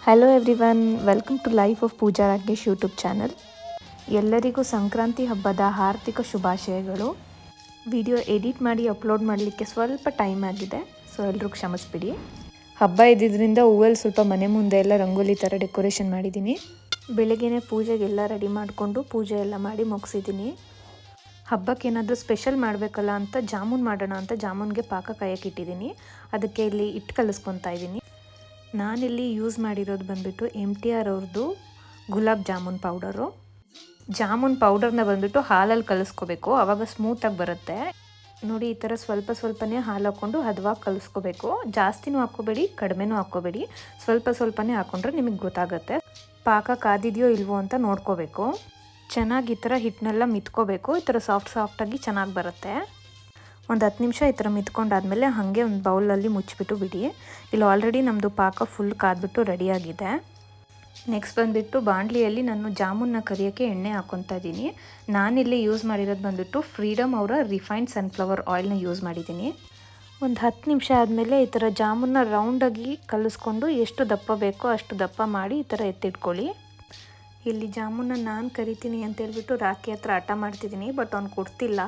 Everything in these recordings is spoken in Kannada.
Hello everyone, welcome to life of Pooja Rakesh YouTube channel. ಎಲ್ಲರಿಗೂ ಸಂಕ್ರಾಂತಿ ಹಬ್ಬದ ಹಾರ್ದಿಕ ಶುಭಾಶಯಗಳು. ವಿಡಿಯೋ ಎಡಿಟ್ ಮಾಡಿ ಅಪ್ಲೋಡ್ ಮಾಡಲಿಕ್ಕೆ ಸ್ವಲ್ಪ ಟೈಮ್ ಆಗಿದೆ, ಸೊ ಎಲ್ಲರೂ ಕ್ಷಮಿಸ್ಬಿಡಿ. ಹಬ್ಬ ಇದ್ದಿದ್ದರಿಂದ ಹೂವಲ್ಲಿ ಸ್ವಲ್ಪ ಮನೆ ಮುಂದೆ ಎಲ್ಲ ರಂಗೋಲಿ ಥರ ಡೆಕೋರೇಷನ್ ಮಾಡಿದ್ದೀನಿ. ಬೆಳಗ್ಗೆನೇ ಪೂಜೆಗೆಲ್ಲ ರೆಡಿ ಮಾಡಿಕೊಂಡು ಪೂಜೆ ಎಲ್ಲ ಮಾಡಿ ಮುಗಿಸಿದ್ದೀನಿ. ಹಬ್ಬಕ್ಕೆ ಏನಾದರೂ ಸ್ಪೆಷಲ್ ಮಾಡಬೇಕಲ್ಲ ಅಂತ ಜಾಮೂನ್ ಮಾಡೋಣ ಅಂತ ಜಾಮೂನ್ಗೆ ಪಾಕ ಕಾಯಕ್ಕೆ ಇಟ್ಟಿದ್ದೀನಿ. ಅದಕ್ಕೆ ಇಲ್ಲಿ ಹಿಟ್ಟು ಕಲಿಸ್ಕೊತಾ ಇದ್ದೀನಿ. ನಾನಿಲ್ಲಿ ಯೂಸ್ ಮಾಡಿರೋದು ಬಂದುಬಿಟ್ಟು MTR ಅವ್ರದ್ದು ಗುಲಾಬ್ ಜಾಮೂನ್ ಪೌಡರು. ಜಾಮೂನ್ ಪೌಡರ್ನ ಬಂದುಬಿಟ್ಟು ಹಾಲಲ್ಲಿ ಕಲಿಸ್ಕೋಬೇಕು, ಆವಾಗ ಸ್ಮೂತಾಗಿ ಬರುತ್ತೆ. ನೋಡಿ, ಈ ಥರ ಸ್ವಲ್ಪ ಸ್ವಲ್ಪನೇ ಹಾಲು ಹಾಕ್ಕೊಂಡು ಹದವಾಗಿ ಕಲಿಸ್ಕೋಬೇಕು. ಜಾಸ್ತಿನೂ ಹಾಕ್ಕೋಬೇಡಿ, ಕಡಿಮೆನೂ ಹಾಕ್ಕೋಬೇಡಿ, ಸ್ವಲ್ಪ ಸ್ವಲ್ಪನೇ ಹಾಕ್ಕೊಂಡ್ರೆ ನಿಮಗೆ ಗೊತ್ತಾಗುತ್ತೆ. ಪಾಕ ಕಾದಿದೆಯೋ ಇಲ್ವೋ ಅಂತ ನೋಡ್ಕೋಬೇಕು. ಚೆನ್ನಾಗಿ ಈ ಥರ ಹಿಟ್ಟನ್ನೆಲ್ಲ ಮಿತ್ಕೋಬೇಕು. ಈ ಥರ ಸಾಫ್ಟಾಗಿ ಚೆನ್ನಾಗಿ ಬರುತ್ತೆ. ಒಂದು 10 ನಿಮಿಷ ಈ ಥರ ಮಿತ್ಕೊಂಡಾದ್ಮೇಲೆ ಹಾಗೆ ಒಂದು ಬೌಲಲ್ಲಿ ಮುಚ್ಚಿಬಿಟ್ಟು ಬಿಡಿ. ಇಲ್ಲಿ ಆಲ್ರೆಡಿ ನಮ್ಮದು ಪಾಕ ಫುಲ್ ಕಾದ್ಬಿಟ್ಟು ರೆಡಿಯಾಗಿದೆ. ನೆಕ್ಸ್ಟ್ ಬಂದುಬಿಟ್ಟು ಬಾಣಲಿಯಲ್ಲಿ ನಾನು ಜಾಮೂನ್ನ ಕರಿಯೋಕ್ಕೆ ಎಣ್ಣೆ ಹಾಕ್ಕೊತಾ ಇದ್ದೀನಿ. ನಾನಿಲ್ಲಿ ಯೂಸ್ ಮಾಡಿರೋದು ಬಂದುಬಿಟ್ಟು ಫ್ರೀಡಮ್ ಅವರ ರಿಫೈನ್ಡ್ ಸನ್ಫ್ಲವರ್ ಆಯಿಲ್ನ ಯೂಸ್ ಮಾಡಿದ್ದೀನಿ. ಒಂದು 10 ನಿಮಿಷ ಆದಮೇಲೆ ಈ ಥರ ಜಾಮೂನ್ನ ರೌಂಡಾಗಿ ಕಲಿಸ್ಕೊಂಡು ಎಷ್ಟು ದಪ್ಪ ಬೇಕೋ ಅಷ್ಟು ದಪ್ಪ ಮಾಡಿ ಈ ಥರ ಎತ್ತಿಟ್ಕೊಳ್ಳಿ. ಇಲ್ಲಿ ಜಾಮೂನ್ನ ನಾನು ಕರಿತೀನಿ ಅಂತೇಳ್ಬಿಟ್ಟು ರಾಕಿ ಹತ್ರ ಹಠ ಮಾಡ್ತಿದ್ದೀನಿ, ಬಟ್ ಅವ್ನು ಕೊಡ್ತಿಲ್ಲ.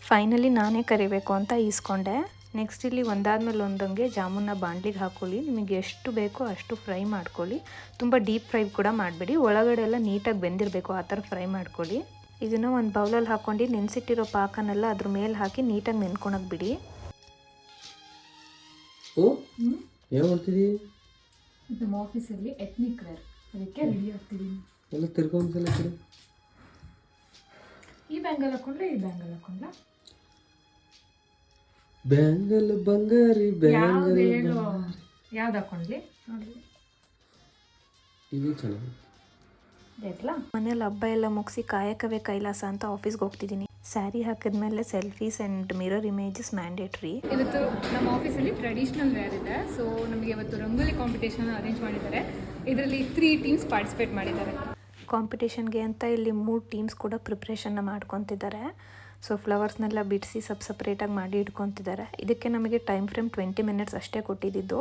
ಫೈನಲಿ ನಾನೇ ಕರಿಬೇಕು ಅಂತ ಈಸ್ಕೊಂಡೆ. ನೆಕ್ಸ್ಟ್ ಇಲ್ಲಿ ಒಂದಾದ್ಮೇಲೆ ಒಂದಂಗೆ ಜಾಮೂನ್ನ ಬಾಣಲಿಗೆ ಹಾಕ್ಕೊಳ್ಳಿ. ನಿಮಗೆ ಎಷ್ಟು ಬೇಕೋ ಅಷ್ಟು ಫ್ರೈ ಮಾಡ್ಕೊಳ್ಳಿ. ತುಂಬ ಡೀಪ್ ಫ್ರೈ ಕೂಡ ಮಾಡಬೇಡಿ, ಒಳಗಡೆ ಎಲ್ಲ ನೀಟಾಗಿ ಬೆಂದಿರಬೇಕು, ಆ ಥರ ಫ್ರೈ ಮಾಡ್ಕೊಳ್ಳಿ. ಇದನ್ನು ಒಂದು ಬೌಲಲ್ಲಿ ಹಾಕ್ಕೊಂಡು ನೆನೆಸಿಟ್ಟಿರೋ ಪಾಕನೆಲ್ಲ ಅದ್ರ ಮೇಲೆ ಹಾಕಿ ನೀಟಾಗಿ ನೆನ್ಕೊಳಕ್ಕೆ ಬಿಡಿ. ಏನು ಮಾಡ್ತಿದ್ದೀವಿ? ನಮ್ಮ ಆಫೀಸಲ್ಲಿ ಎತ್ನಿಕ್ ವೇರ್, ಅದಕ್ಕೆ ರೆಡಿ ಆಗ್ತಿದ್ದೀನಿ. ಎಲ್ಲ ತಿರ್ಕೊಂಡ್ಸಲ ಈ ಬ್ಯಾಂಗಲ್ ಹಾಕೊಂಡ್ರೆ ಈ ಬ್ಯಾಂಗಲ್ ಹಾಕೊಂಡ್ಲ ಬ್ಯಾಂಗಲ್ ಬಂಗಾರಿ ಬ್ಯಾಂಗಲ್ ಯಾವ್ದು ಹಾಕೊಂಡ್ಲಿ ನೋಡ್ರಿ. ಇದು ಚೆನ್ನಾಗಿ ಮನೇಲಿ ಹಬ್ಬ ಎಲ್ಲ ಮುಗಿಸಿ ಕಾಯಕವೇ ಕೈಲಾಸ ಅಂತ ಆಫೀಸ್ಗೆ ಹೋಗ್ತಿದ್ದೀನಿ. ಸ್ಯಾರಿ ಹಾಕಿದ್ಮೇಲೆ selfies and mirror images mandatory. ಇವತ್ತು ನಮ್ಮ ಆಫೀಸಲ್ಲಿ ಟ್ರೆಡಿಷ್ನಲ್ ವೇರ್ ಇದೆ. ಸೊ ನಮಗೆ ಇವತ್ತು ರಂಗೋಲಿ ಕಾಂಪಿಟೇಷನ್ ಅರೇಂಜ್ ಮಾಡಿದ್ದಾರೆ. ಇದರಲ್ಲಿ 3 ಟೀಮ್ಸ್ ಪಾರ್ಟಿಸಿಪೇಟ್ ಮಾಡಿದ್ದಾರೆ. ಕಾಂಪಿಟೇಷನ್ಗೆ ಅಂತ ಇಲ್ಲಿ 3 ಟೀಮ್ಸ್ ಕೂಡ ಪ್ರಿಪ್ರೇಷನ್ನ ಮಾಡ್ಕೊತಿದ್ದಾರೆ. ಸೊ ಫ್ಲವರ್ಸ್ನೆಲ್ಲ ಬಿಡಿಸಿ ಸಪ್ರೇಟಾಗಿ ಮಾಡಿ ಇಟ್ಕೊತಿದ್ದಾರೆ. ಇದಕ್ಕೆ ನಮಗೆ ಟೈಮ್ ಫ್ರೇಮ್ 20 ಮಿನಿಟ್ಸ್ ಅಷ್ಟೇ ಕೊಟ್ಟಿದ್ದು,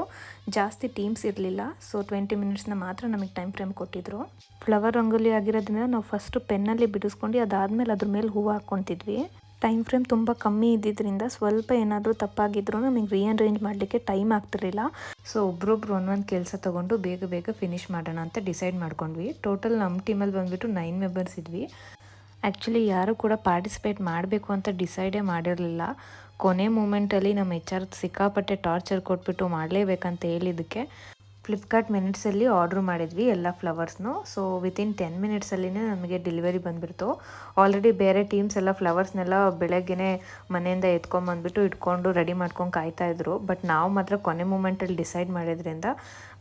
ಜಾಸ್ತಿ ಟೀಮ್ಸ್ ಇರಲಿಲ್ಲ. ಸೊ 20 ಮಿನಿಟ್ಸ್ನ ಮಾತ್ರ ನಮಗೆ ಟೈಮ್ ಫ್ರೇಮ್ ಕೊಟ್ಟಿದ್ರು. ಫ್ಲವರ್ ರಂಗೋಲಿ ಆಗಿರೋದ್ರಿಂದ ನಾವು ಫಸ್ಟು ಪೆನ್ನಲ್ಲಿ ಬಿಡಿಸ್ಕೊಂಡು ಅದಾದಮೇಲೆ ಅದ್ರ ಮೇಲೆ ಹೂವು ಹಾಕ್ಕೊತಿದ್ವಿ. ಟೈಮ್ ಫ್ರೇಮ್ ತುಂಬ ಕಮ್ಮಿ ಇದ್ದಿದ್ದರಿಂದ ಸ್ವಲ್ಪ ಏನಾದರೂ ತಪ್ಪಾಗಿದ್ರು ನಮಗೆ ರೀಅರೇಂಜ್ ಮಾಡಲಿಕ್ಕೆ ಟೈಮ್ ಆಗ್ತಿರಲಿಲ್ಲ. ಸೊ ಒಬ್ರೊಬ್ರು ಒಂದೊಂದು ಕೆಲಸ ತೊಗೊಂಡು ಬೇಗ ಫಿನಿಷ್ ಮಾಡೋಣ ಅಂತ ಡಿಸೈಡ್ ಮಾಡ್ಕೊಂಡ್ವಿ. ಟೋಟಲ್ ನಮ್ಮ ಟೀಮಲ್ಲಿ ಬಂದುಬಿಟ್ಟು 9 ಮೆಂಬರ್ಸ್ ಇದ್ವಿ. ಆ್ಯಕ್ಚುಲಿ ಯಾರು ಕೂಡ ಪಾರ್ಟಿಸಿಪೇಟ್ ಮಾಡಬೇಕು ಅಂತ ಡಿಸೈಡೇ ಮಾಡಿರಲಿಲ್ಲ. ಕೊನೆ ಮೂಮೆಂಟಲ್ಲಿ ನಮ್ಮ HR ಸಿಕ್ಕಾಪಟ್ಟೆ ಟಾರ್ಚರ್ ಕೊಟ್ಬಿಟ್ಟು ಮಾಡಲೇಬೇಕಂತ ಹೇಳಿದ್ದಕ್ಕೆ ಫ್ಲಿಪ್ಕಾರ್ಟ್ ಮಿನಿಟ್ಸಲ್ಲಿ ಆರ್ಡ್ರ್ ಮಾಡಿದ್ವಿ ಎಲ್ಲ ಫ್ಲವರ್ಸ್ನು. ಸೊ ವಿತಿನ್ 10 ಮಿನಿಟ್ಸಲ್ಲಿನೇ ನಮಗೆ ಡೆಲಿವರಿ ಬಂದುಬಿಡ್ತು. ಆಲ್ರೆಡಿ ಬೇರೆ ಟೀಮ್ಸ್ ಎಲ್ಲ ಫ್ಲವರ್ಸ್ನೆಲ್ಲ ಬೆಳಗ್ಗೆನೇ ಮನೆಯಿಂದ ಎತ್ಕೊಂಬಂದ್ಬಿಟ್ಟು ಇಟ್ಕೊಂಡು ರೆಡಿ ಮಾಡ್ಕೊಂಡು ಕಾಯ್ತಾಯಿದ್ರು. ಬಟ್ ನಾವು ಮಾತ್ರ ಕೊನೆ ಮೂಮೆಂಟಲ್ಲಿ ಡಿಸೈಡ್ ಮಾಡಿದ್ರಿಂದ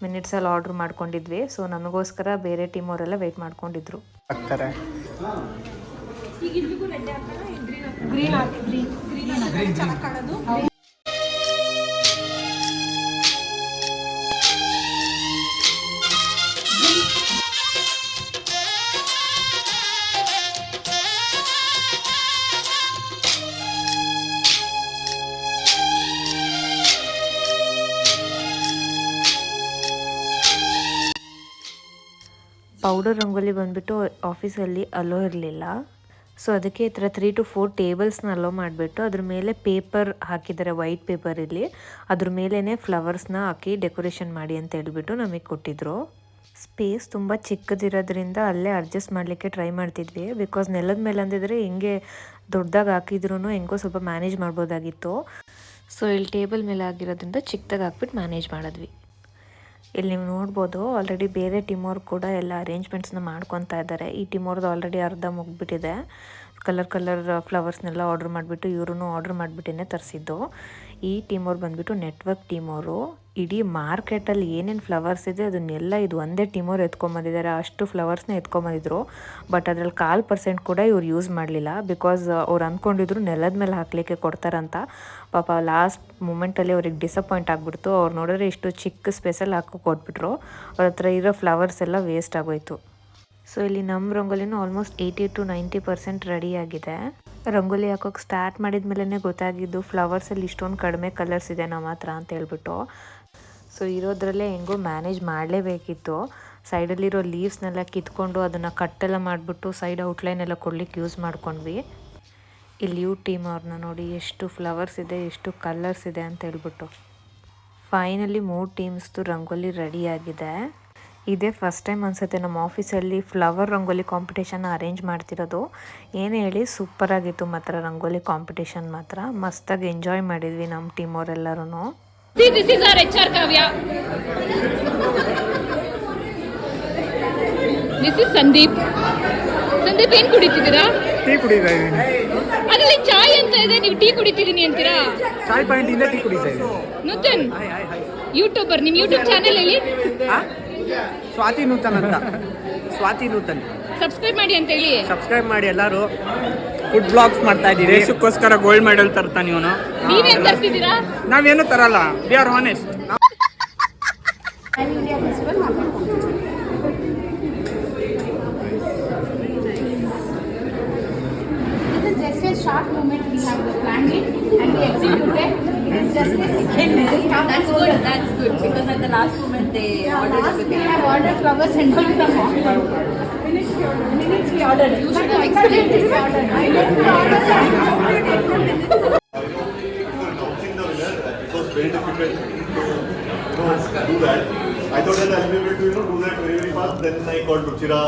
ಮಿನಿಟ್ಸಲ್ಲಿ ಆರ್ಡ್ರ್ ಮಾಡ್ಕೊಂಡಿದ್ವಿ. ಸೊ ನಮಗೋಸ್ಕರ ಬೇರೆ ಟೀಮ್ ಅವರೆಲ್ಲ ವೆಯ್ಟ್ ಮಾಡ್ಕೊಂಡಿದ್ರು. ಪೌಡರ್ ರಂಗೋಲಿ ಬಂದುಬಿಟ್ಟು ಆಫೀಸಲ್ಲಿ ಅಲೋ ಇರಲಿಲ್ಲ. ಸೊ ಅದಕ್ಕೆ ಈ ಥರ 3 to 4 ಟೇಬಲ್ಸ್ನ ಅಲೋ ಮಾಡಿಬಿಟ್ಟು ಅದ್ರ ಮೇಲೆ ಪೇಪರ್ ಹಾಕಿದ್ದಾರೆ, ವೈಟ್ ಪೇಪರ್. ಇಲ್ಲಿ ಅದ್ರ ಮೇಲೇ ಫ್ಲವರ್ಸ್ನ ಹಾಕಿ ಡೆಕೋರೇಷನ್ ಮಾಡಿ ಅಂತ ಹೇಳ್ಬಿಟ್ಟು ನಮಗೆ ಕೊಟ್ಟಿದ್ರು. ಸ್ಪೇಸ್ ತುಂಬ ಚಿಕ್ಕದಿರೋದ್ರಿಂದ ಅಲ್ಲೇ ಅಡ್ಜಸ್ಟ್ ಮಾಡಲಿಕ್ಕೆ ಟ್ರೈ ಮಾಡ್ತಿದ್ವಿ. ಬಿಕಾಸ್ ನೆಲದ ಮೇಲೆ ಅಂದಿದ್ರೆ ಹಿಂಗೆ ದೊಡ್ಡದಾಗಿ ಹಾಕಿದ್ರೂ ಹೆಂಗೋ ಸ್ವಲ್ಪ ಮ್ಯಾನೇಜ್ ಮಾಡ್ಬೋದಾಗಿತ್ತು. ಸೊ ಇಲ್ಲಿ ಟೇಬಲ್ ಮೇಲೆ ಆಗಿರೋದ್ರಿಂದ ಚಿಕ್ಕದಾಗಿ ಹಾಕ್ಬಿಟ್ಟು ಮ್ಯಾನೇಜ್ ಮಾಡಿದ್ವಿ. ಇಲ್ಲಿ ನೀವು ನೋಡ್ಬೋದು, ಆಲ್ರೆಡಿ ಬೇರೆ ಟೀಮವ್ರು ಕೂಡ ಎಲ್ಲ ಅರೇಂಜ್ಮೆಂಟ್ಸ್ನ ಮಾಡ್ಕೊತಾ ಇದ್ದಾರೆ. ಈ ಟೀಮವ್ರದ್ದು ಆಲ್ರೆಡಿ ಅರ್ಧ ಮುಗಿಬಿಟ್ಟಿದೆ. ಕಲರ್ ಫ್ಲವರ್ಸ್ನೆಲ್ಲ ಆರ್ಡ್ರ್ ಮಾಡಿಬಿಟ್ಟು ಇವ್ರೂ ಆರ್ಡ್ರ್ ಮಾಡಿಬಿಟ್ಟೇ ತರಿಸಿದ್ದು. ಈ ಟೀಮವ್ರು ಬಂದುಬಿಟ್ಟು ನೆಟ್ವರ್ಕ್ ಟೀಮವರು. ಇಡೀ ಮಾರ್ಕೆಟಲ್ಲಿ ಏನೇನು ಫ್ಲವರ್ಸ್ ಇದೆ ಅದನ್ನೆಲ್ಲ ಇದು ಒಂದೇ ಟೀಮವ್ರು ಎತ್ಕೊಂಬಂದಿದ್ದಾರೆ. ಅಷ್ಟು ಫ್ಲವರ್ಸ್ನ ಎತ್ಕೊಂಬಂದಿದ್ರು. ಬಟ್ ಅದರಲ್ಲಿ 1% ಕೂಡ ಇವ್ರು ಯೂಸ್ ಮಾಡಲಿಲ್ಲ. ಬಿಕಾಸ್ ಅವ್ರು ಅಂದ್ಕೊಂಡಿದ್ರು ನೆಲದ ಮೇಲೆ ಹಾಕಲಿಕ್ಕೆ ಕೊಡ್ತಾರಂತ. ಪಾಪ ಲಾಸ್ಟ್ ಮೂಮೆಂಟಲ್ಲಿ ಅವ್ರಿಗೆ ಡಿಸಪಾಯಿಂಟ್ ಆಗಿಬಿಡ್ತು. ಅವ್ರು ನೋಡಿದ್ರೆ ಇಷ್ಟು ಚಿಕ್ಕ ಸ್ಪೇಸಲ್ಲಿ ಹಾಕೋ ಕೊಟ್ಬಿಟ್ರು. ಅವ್ರ ಹತ್ರ ಇರೋ ಫ್ಲವರ್ಸ್ ಎಲ್ಲ ವೇಸ್ಟ್ ಆಗೋಯ್ತು. ಸೊ ಇಲ್ಲಿ ನಮ್ಮ ರಂಗೋಲಿನೂ ಆಲ್ಮೋಸ್ಟ್ 80 to 90% ರೆಡಿಯಾಗಿದೆ. ರಂಗೋಲಿ ಹಾಕೋಕೆ ಸ್ಟಾರ್ಟ್ ಮಾಡಿದ ಮೇಲೇ ಗೊತ್ತಾಗಿದ್ದು ಫ್ಲವರ್ಸಲ್ಲಿ ಇಷ್ಟೊಂದು ಕಡಿಮೆ ಕಲರ್ಸ್ ಇದೆ ನಮ್ಮ ಹತ್ರ ಅಂತ ಹೇಳ್ಬಿಟ್ಟು. ಸೊ ಇರೋದ್ರಲ್ಲೇ ಹೆಂಗೋ ಮ್ಯಾನೇಜ್ ಮಾಡಲೇಬೇಕಿತ್ತು. ಸೈಡಲ್ಲಿರೋ ಲೀವ್ಸ್ನೆಲ್ಲ ಕಿತ್ಕೊಂಡು ಅದನ್ನು ಕಟ್ಟೆಲ್ಲ ಮಾಡಿಬಿಟ್ಟು ಸೈಡ್ ಔಟ್ಲೈನ್ ಎಲ್ಲ ಕೊಡ್ಲಿಕ್ಕೆ ಯೂಸ್ ಮಾಡ್ಕೊಂಡ್ವಿ. ಇಲ್ಲಿ ಟೀಮ್ ಅವ್ರನ್ನ ನೋಡಿ ಎಷ್ಟು ಫ್ಲವರ್ಸ್ ಇದೆ, ಎಷ್ಟು ಕಲರ್ಸ್ ಇದೆ ಅಂತ ಹೇಳ್ಬಿಟ್ಟು. ಫೈನಲಿ 3 ಟೀಮ್ಸ್ದು ರಂಗೋಲಿ ರೆಡಿಯಾಗಿದೆ. ಇದೇ ಫಸ್ಟ್ ಟೈಮ್ ಅನಿಸುತ್ತೆ ನಮ್ಮ ಆಫೀಸಲ್ಲಿ ಫ್ಲವರ್ ರಂಗೋಲಿ ಕಾಂಪಿಟೇಷನ್ ಅರೇಂಜ್ ಮಾಡ್ತಿರೋದು. ಏನೇ ಹೇಳಿ ಸೂಪರಾಗಿತ್ತು ಮಾತ್ರ ರಂಗೋಲಿ ಕಾಂಪಿಟೇಷನ್ ಮಾತ್ರ. ಮಸ್ತಾಗಿ ಎಂಜಾಯ್ ಮಾಡಿದ್ವಿ ನಮ್ಮ ಟೀಮ್ ಅವರೆಲ್ಲರೂ. This is our HR Kavya. This is Sandeep. Sandeep ಏನು ಕುಡಿತಿದ್ದೀರಾ? ಟೀ ಕುಡಿತಾ ಇದ್ದೀನಿ. ಅದರಲ್ಲಿ ಚಾಯ್ ಅಂತ ಇದೆ, ನೀವು ಟೀ ಕುಡಿತಿದ್ದೀನಿ ಅಂತೀರಾ? ಚಾಯ್ ಪಾಯಿಂಟ್ ಇಂದ ಟೀ ಕುಡಿತಾ ಇದ್ದೀನಿ. ನೂತನ್ ಯೂಟ್ಯೂಬರ್, ನಿಮ್ಮ ಯೂಟ್ಯೂಬ್ ಚಾನೆಲ್ ಹೇಳಿ. ಸ್ವಾತಿ ನೂತನ್ ಅಂತ. ಸ್ವಾತಿ ನೂತನ್ ಸಬ್ಸ್ಕ್ರೈಬ್ ಮಾಡಿ ಅಂತ ಹೇಳಿ. ಸಬ್ಸ್ಕ್ರೈಬ್ ಮಾಡಿ ಎಲ್ಲರೂ. ಫುಡ್ ಬ್ಲಾಗ್ಸ್ ಮಾಡ್ತಾ ಇದ್ದೀವಿ. ದೇಶಕ್ಕೋಸ್ಕರ ಗೋಲ್ಡ್ ಮೆಡಲ್ ತರ್ತಾನೆ ಇವನು. ನೀವೇನು ತರ್ತಿದ್ದೀರಾ? ನಾವೇನು ತರಲ್ಲ. We are honest. Just a short moment we have planned it and we executed. It is just a second. That's good. That's good because at the last moment they ordered everything. We have ordered flowers and all from home. Minutes we ordered. You should have explained it. It was very difficult to do that. I thought that I'll be able to do that very very fast. Then I called Ruchira,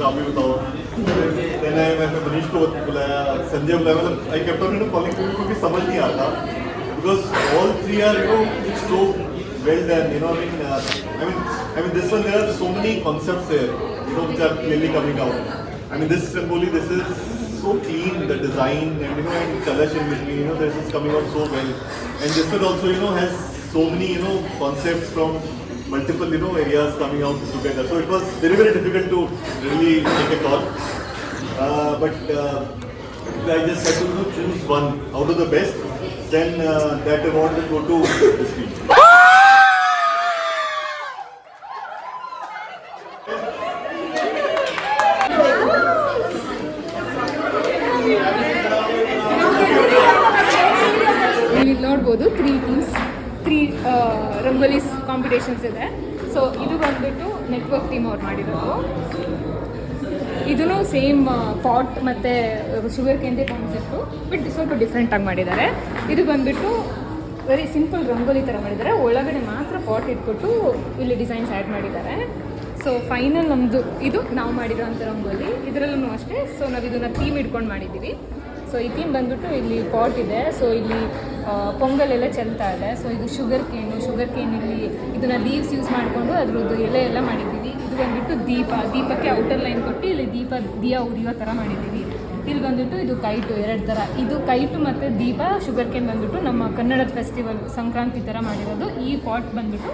Ami बताओ. Then मैंने मनीष को बुलाया, संजय बुलाया. मतलब I kept on calling people क्योंकि समझ नहीं आता. Because all three are so well done. I mean this one there are so many concepts here. Which are clearly coming out. I mean this Rangoli, this is so clean, the design and and colors in between. This is coming out so well. And this one also has so many concepts from multiple areas coming out together. So it was very very difficult to really make a call. But I just had to choose one out of the best. Then that award will go to this team. ನೀವು ನೋಡ್ಬೋದು 3 ಟೀಮ್ಸ್, 3 ರಂಗೋಲಿಸ್ ಕಾಂಪಿಟೇಷನ್ಸ್ ಇದೆ. ಸೊ ಇದು ಬಂದ್ಬಿಟ್ಟು ನೆಟ್ವರ್ಕ್ ಟೀಮ್ ಅವ್ರು ಮಾಡಿರೋದು. ಇದೂ ಸೇಮ್ ಪಾಟ್ ಮತ್ತು ಶುಗರ್ ಕೇಂದ್ರ ಕಾನ್ಸೆಪ್ಟು, ಬಟ್ ಸ್ವಲ್ಪ ಡಿಫ್ರೆಂಟಾಗಿ ಮಾಡಿದ್ದಾರೆ. ಇದು ಬಂದ್ಬಿಟ್ಟು ವೆರಿ ಸಿಂಪಲ್ ರಂಗೋಲಿ ಥರ ಮಾಡಿದ್ದಾರೆ. ಒಳಗಡೆ ಮಾತ್ರ ಪಾಟ್ ಇಟ್ಬಿಟ್ಟು ಇಲ್ಲಿ ಡಿಸೈನ್ಸ್ ಆ್ಯಡ್ ಮಾಡಿದ್ದಾರೆ. ಸೊ ಫೈನಲ್ ನಮ್ಮದು ಇದು ನಾವು ಮಾಡಿರೋಂಥ ರಂಗೋಲಿ. ಇದರಲ್ಲೂ ಅಷ್ಟೇ. ಸೊ ನಾವು ಇದನ್ನು ಥೀಮ್ ಇಟ್ಕೊಂಡು ಮಾಡಿದ್ದೀವಿ. ಸೊ ಈ ಥೀಮ್ ಬಂದ್ಬಿಟ್ಟು ಇಲ್ಲಿ ಪಾಟ್ ಇದೆ. ಸೊ ಇಲ್ಲಿ ಪೊಂಗಲೆಲ್ಲ ಚೆಲ್ತಾ ಇದೆ. ಸೊ ಇದು ಶುಗರ್ ಕೇನಲ್ಲಿ ಇದನ್ನು ಲೀವ್ಸ್ ಯೂಸ್ ಮಾಡಿಕೊಂಡು ಅದ್ರದ್ದು ಎಲೆ ಎಲ್ಲ ಮಾಡಿದ್ದೀವಿ. ಇದು ಬಂದ್ಬಿಟ್ಟು ದೀಪಕ್ಕೆ ಔಟರ್ ಲೈನ್ ಕೊಟ್ಟು ಇಲ್ಲಿ ದಿಯಾ ಉರಿಯೋ ಥರ ಮಾಡಿದ್ದೀವಿ. ಇಲ್ಲಿ ಬಂದ್ಬಿಟ್ಟು ಇದು ಕೈಟು 2 ಥರ. ಇದು ಕೈಟು ಮತ್ತು ದೀಪ, ಶುಗರ್ ಕೇನ್ ಬಂದ್ಬಿಟ್ಟು ನಮ್ಮ ಕನ್ನಡದ ಫೆಸ್ಟಿವಲ್ ಸಂಕ್ರಾಂತಿ ಥರ ಮಾಡಿರೋದು. ಈ ಪಾಟ್ ಬಂದ್ಬಿಟ್ಟು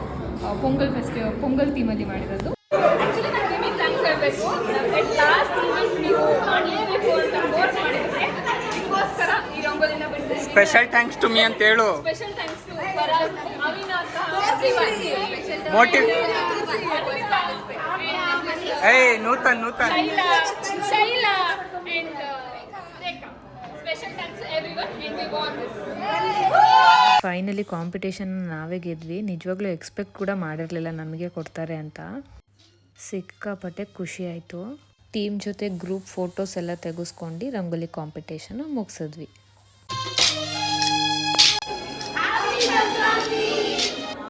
ಪೊಂಗಲ್ ಥೀಮಲ್ಲಿ ಮಾಡಿರೋದು. ಆ್ಯಕ್ಚುಲಿ ನಾನು ನಿಮಗೆ ಥ್ಯಾಂಕ್ಸ್ ಹೇಳಬೇಕು. ಎಟ್ ಲಾಸ್ಟ್ ಮೂಮೆಂಟ್ ನೀವು ಮಾಡಲೇಬೇಕು ಅಂತ ಫೋರ್ಸ್ ಮಾಡಿದ್ರೆ ಇದಕ್ಕೋಸ್ಕರ ಈ ರಂಗೋಲಿನ ಬಿಡಿಸಿ. ಸ್ಪೆಷಲ್ ಥ್ಯಾಂಕ್ಸ್ ಟು ಮೀ ಅಂತ ಹೇಳು. Special thanks to Faraz, Avinath, ಮೋಟಿವ್. ಏಯ್ Nutan Shaila and Rekha. Special thanks to everyone and we won this. Finally competition ನಾವೇ ಗೆದ್ವಿ. ನಿಜವಾಗ್ಲೂ ಎಕ್ಸ್ಪೆಕ್ಟ್ ಕೂಡ ಮಾಡಿರಲಿಲ್ಲ ನಮಗೆ ಕೊಡ್ತಾರೆ ಅಂತ. ಸಿಕ್ಕಾಪಟ್ಟೆ ಖುಷಿ ಆಯಿತು. ಟೀಮ್ ಜೊತೆ ಗ್ರೂಪ್ ಫೋಟೋಸ್ ಎಲ್ಲ ತೆಗೆಸ್ಕೊಂಡು ರಂಗೋಲಿ ಕಾಂಪಿಟೇಷನ್ ಮುಗಿಸಿದ್ವಿ.